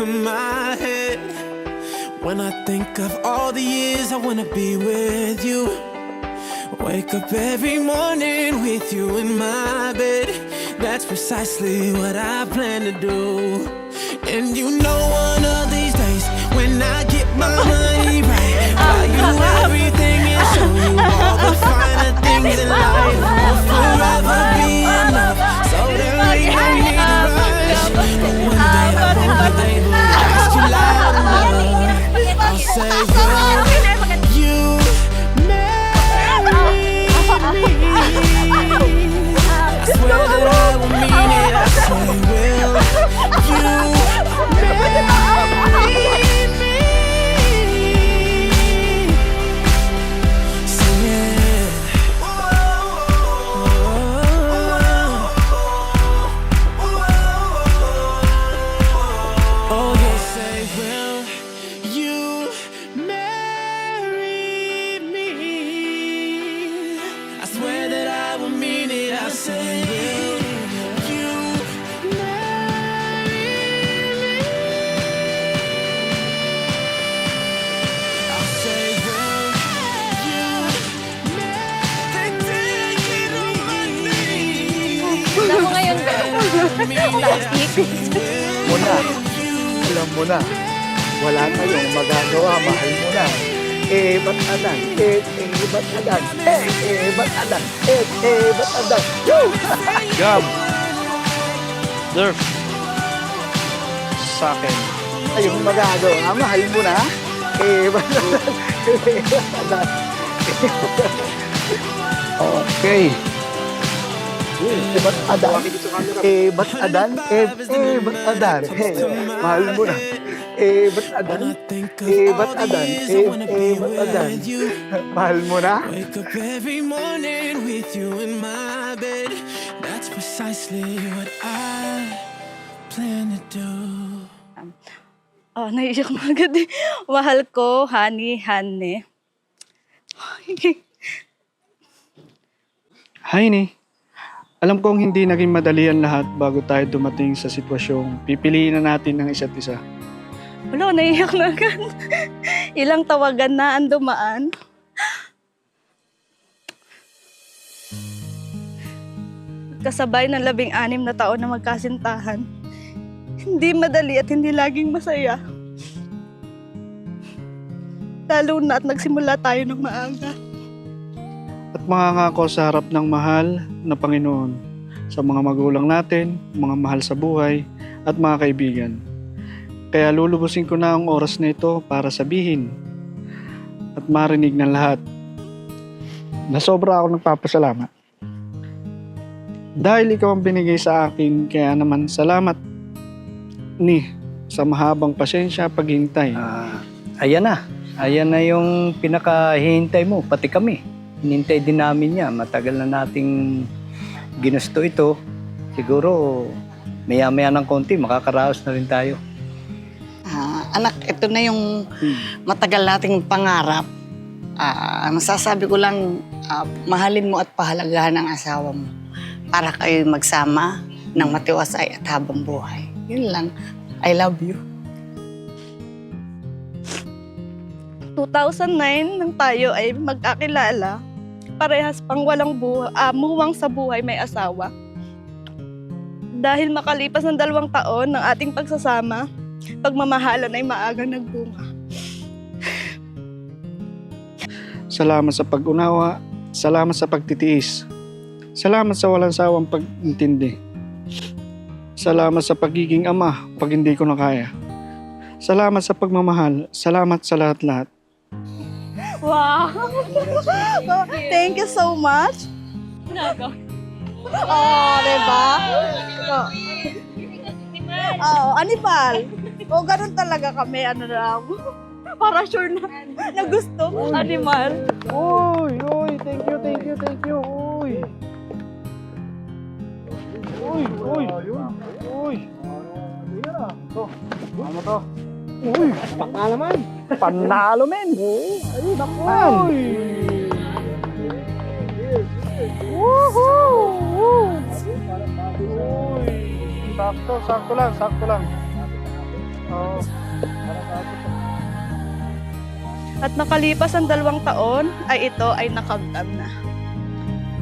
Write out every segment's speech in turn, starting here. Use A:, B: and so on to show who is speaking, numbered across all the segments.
A: to my head. When I think of all the years I wanna be with you. Wake up every morning with you in my bed. That's precisely what I plan to do. And you know one of these days, when I get my money right, buy you everything and show you all the finer things in life. We'll forever be in love, so there ain't no need to rush. But one day I won't be able to ask you loud enough. I'll say, will you marry me? I swear that I will mean it. I say, will you marry me? Sing it. Oh, yeah. Say, will you marry me? I swear that I will mean it. I say, will you marry me? I'll say, will you marry me?
B: Alam mo ngayon,
C: Muna, alam mo na, wala tayong magagawa, mahal mo na. Ba't adan? Ba't adan? Ba't adan? Ba't adan?
D: Gab! Durf! Sa akin.
C: Tayong magagawa, mahal mo na. Ba't adan? Ba't adan?
D: Okay.
C: Ba't adan? Ba't adan? Ba't adan? Mahal mo na. Ba't adan? Ba't adan? Ba't adan? Mahal mo na.
A: Wake up every morning with you in my bed. That's precisely what I plan to do.
B: Naiiyak na agad eh. Mahal ko, honey.
D: Hi, ni. Alam kong hindi naging madali ang lahat bago tayo dumating sa sitwasyong pipiliin na natin ng isa't isa.
B: Wala, naiiyak na agad. Ilang tawagan na ang dumaan. Kasabay ng 16 na taon na magkasintahan. Hindi madali at hindi laging masaya. Lalo na at nagsimula tayo ng maaga.
D: At makangako sa harap ng mahal na Panginoon sa mga magulang natin, mga mahal sa buhay, at mga kaibigan. Kaya lulubusin ko na ang oras na ito para sabihin at marinig ng lahat na sobra ako nagpapasalamat. Dahil ikaw ang binigay sa akin, kaya naman salamat ni sa mahabang pasensya paghintay.
E: Ayan na yung pinakahihintay mo, pati kami. Hinintay din namin niya. Matagal na nating ginusto ito. Siguro, maya-maya ng konti, makakaraos na rin tayo.
F: Anak, ito na yung matagal nating pangarap. Masasabi ko lang, mahalin mo at pahalagahan ang asawa mo para kayo magsama ng matiwasay at habang buhay. Yun lang. I love you.
B: 2009 nang tayo ay magkakilala, parehas pang walang muwang sa buhay may asawa. Dahil makalipas ng 2 taon ng ating pagsasama, pagmamahalan ay maagang nagbunga.
D: Salamat sa pag-unawa, salamat sa pagtitiis, salamat sa walang sawang pag-intindi. Salamat sa pagiging ama pag hindi ko na kaya. Salamat sa pagmamahal, salamat sa lahat-lahat.
B: Wow! Thank you so much! Diba? Anipal! Ganun talaga kami, lang. Para sure na gusto. Animal.
D: Uy, thank you. Uy. Ano to? Uy, panalaman. Panalo, men. Ayun, naku. Woohoo! Uy, sakto lang. Oh.
B: At makalipas ang 2 taon, ay ito ay nakamtan na.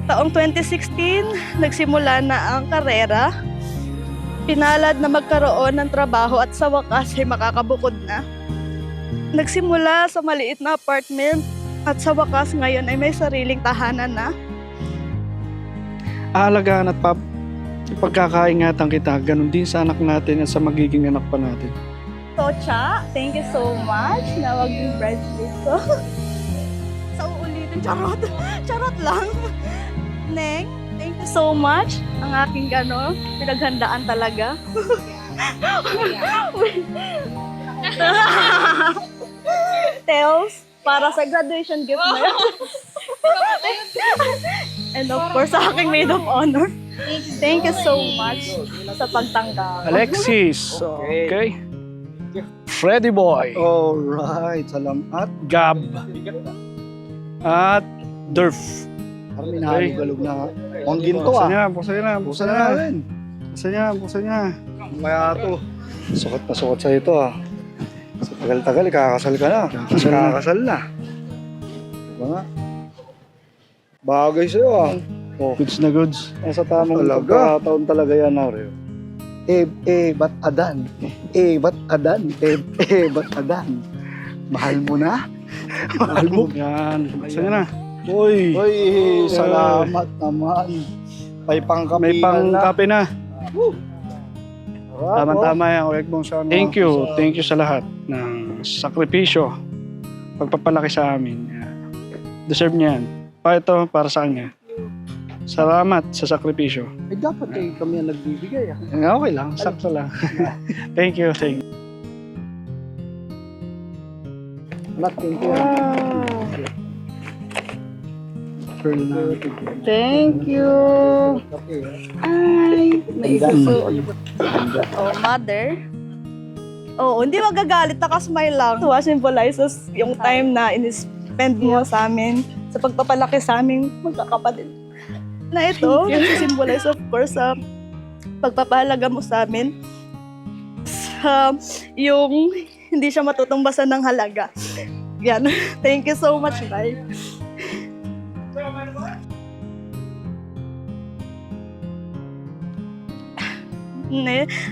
B: Taong 2016, nagsimula na ang karera. Pinalad na magkaroon ng trabaho at sa wakas ay makakabukod na. Nagsimula sa maliit na apartment at sa wakas ngayon ay may sariling tahanan na.
D: Aalagaan at pagkakaingatan kita, ganun din sa anak natin at sa magiging anak pa natin.
B: Tocha, thank you so much na maging bridesmaid ko. Sa uulitin, charot. Charot lang. Neng, thank you so much. Ang aking pinaghandaan talaga. Tails, para sa graduation gift na yan. And of course, sa aking maid of honor. Thank you so much sa pagtanggap.
D: Alexis, okay. Freddy Boy,
C: Alright, salamat.
D: Gab, at Durf.
C: Parang minahalog na. Ang ginto
D: Buksan
C: ah.
D: niya, buksan niya, buksan
C: Buksan
D: niya.
C: na natin.
D: Buksan niya, buksan niya.
C: Kaya to. Sukat na sukat sa ito ah. Sa tagal-tagal, kakasal ka na. Kakasal na. Diba nga? Bagay sa'yo ah. Oh,
D: Goods na goods.
C: nasa tamang
D: Talaga?
C: pagkakataon talaga yan, Aureo. Ba't adan? Ba't adan? Ba't adan? Mahal mo na? Mahal mo?
D: Yan, buksan niya na.
C: Uy, salamat naman. May pangkapihan
D: May pang-kape na.
C: Sarap,
D: Tama-tama yan, Wek Bong Sano. Thank you sa lahat ng sakripisyo, pagpapalaki sa amin. Deserve niya yan. Ito para sa kanya. Salamat sa sakripisyo.
C: dapat kami ang nagbibigay ah.
D: Okay lang, sakto lang. Thank you, thank you.
C: Thank you.
D: Pearl na.
B: Thank you. Ay, naisusuot. Oh, mother. Oh, hindi magagalit, nakasmile lang. So, symbolizes yung time na in-spend mo sa amin, sa pagpapalaki sa aming magkakapatid. Na ito, symbolize of course sa pagpapahalaga mo sa amin. Sa yung hindi siya matutumbasan ng halaga. Yan. Thank you so much, Nay.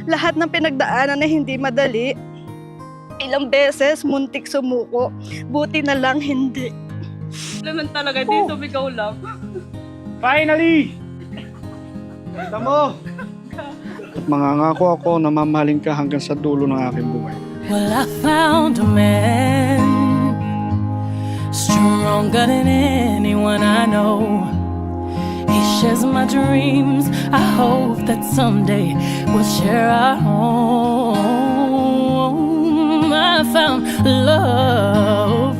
B: Lahat ng pinagdaanan na hindi madali, ilang beses muntik sumuko, buti na lang hindi. Naman talaga, di sumigaw lang.
D: Finally! Ganda mo! At mangangako ako na mamahalin ka hanggang sa dulo ng aking buhay.
A: Well, I found a man stronger than anyone I know. He shares my dreams. I hope that someday we'll share our home. I found love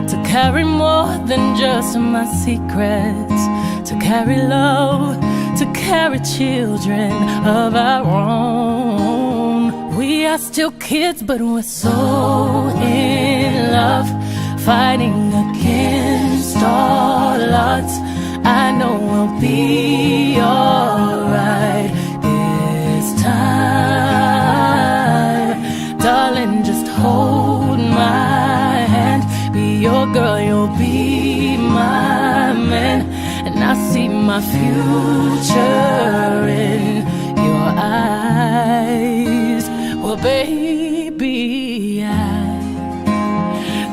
A: to carry more than just my secrets, to carry love, to carry children of our own. We are still kids, but we're so in love, fighting against all odds. I know we'll be alright this time. Darling, just hold my hand, be your girl, you'll be my man. And I see my future in your eyes. Well, baby, I'm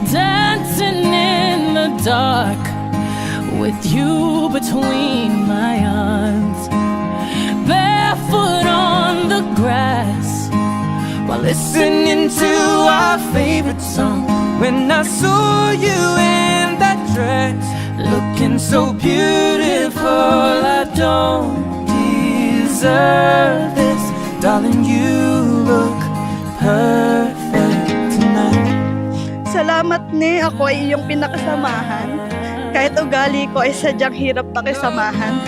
A: dancing in the dark with you between my arms, barefoot on the grass while listening to our favorite song. When I saw you in that dress, looking so beautiful, I don't deserve this. Darling, you look perfect tonight.
B: Salamat ni ako ay iyong pinakasamahan. Kahit ugali ko ay sadyang hirap pakisamahan.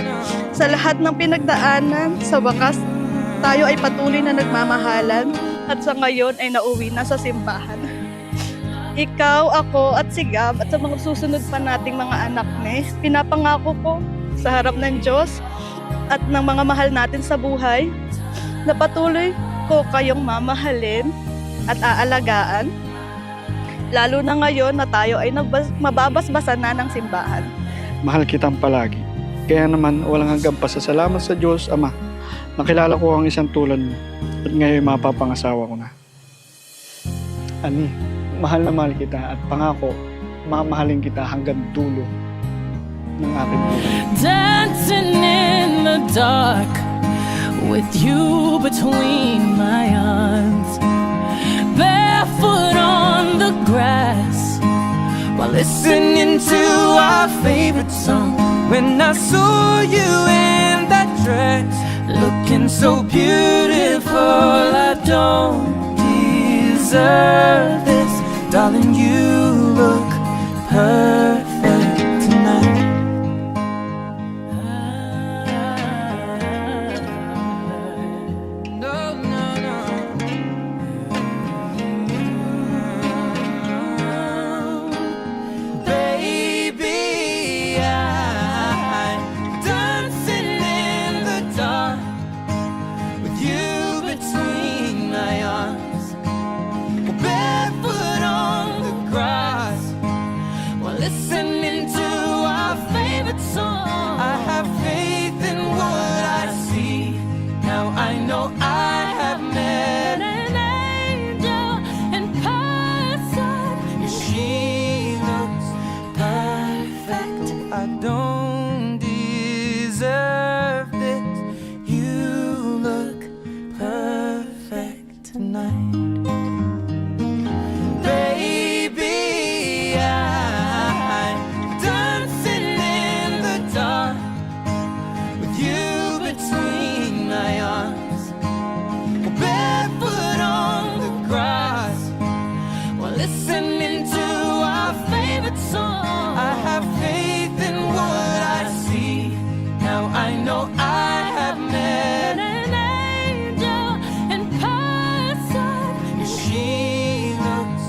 B: Sa lahat ng pinagdaanan, sa wakas, tayo ay patuloy na nagmamahalan at sa ngayon ay nauwi na sa simbahan. Ikaw, ako at si Gab at sa mga susunod pa nating mga anak ni, pinapangako ko sa harap ng Diyos at ng mga mahal natin sa buhay na patuloy ko kayong mamahalin at aalagaan. Lalo na ngayon na tayo ay mababasbasan na ng simbahan.
D: Mahal kitang palagi. Kaya naman walang hanggang pasasalamat sa Diyos, Ama. Nakilala ko ang isang tulad mo at ngayon mapapangasawa ko na. Ani, mahal na mahal kita at pangako, mamahalin kita hanggang dulo ng aking buhay.
A: Dancing in the dark with you between my arms, barefoot on the grass while listening to our favorite song. When I saw you in that dress, looking so beautiful, I don't deserve this. Darling, you look perfect tonight. No, no, no. Baby, I'm dancing in the dark with you between my arms, barefoot on the grass while listening to our favorite song. I have faith in what I see. Now I know I have met an angel in person, and she looks perfect. I don't deserve this. You look perfect tonight. Baby, I'm dancing in the dark with you between my arms, barefoot on the grass while listening to our favorite song. I have faith in what I see. Now I know I have met an angel in person, and she looks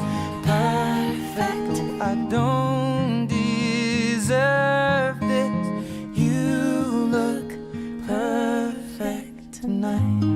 A: perfect. I don't deserve this. You look perfect tonight.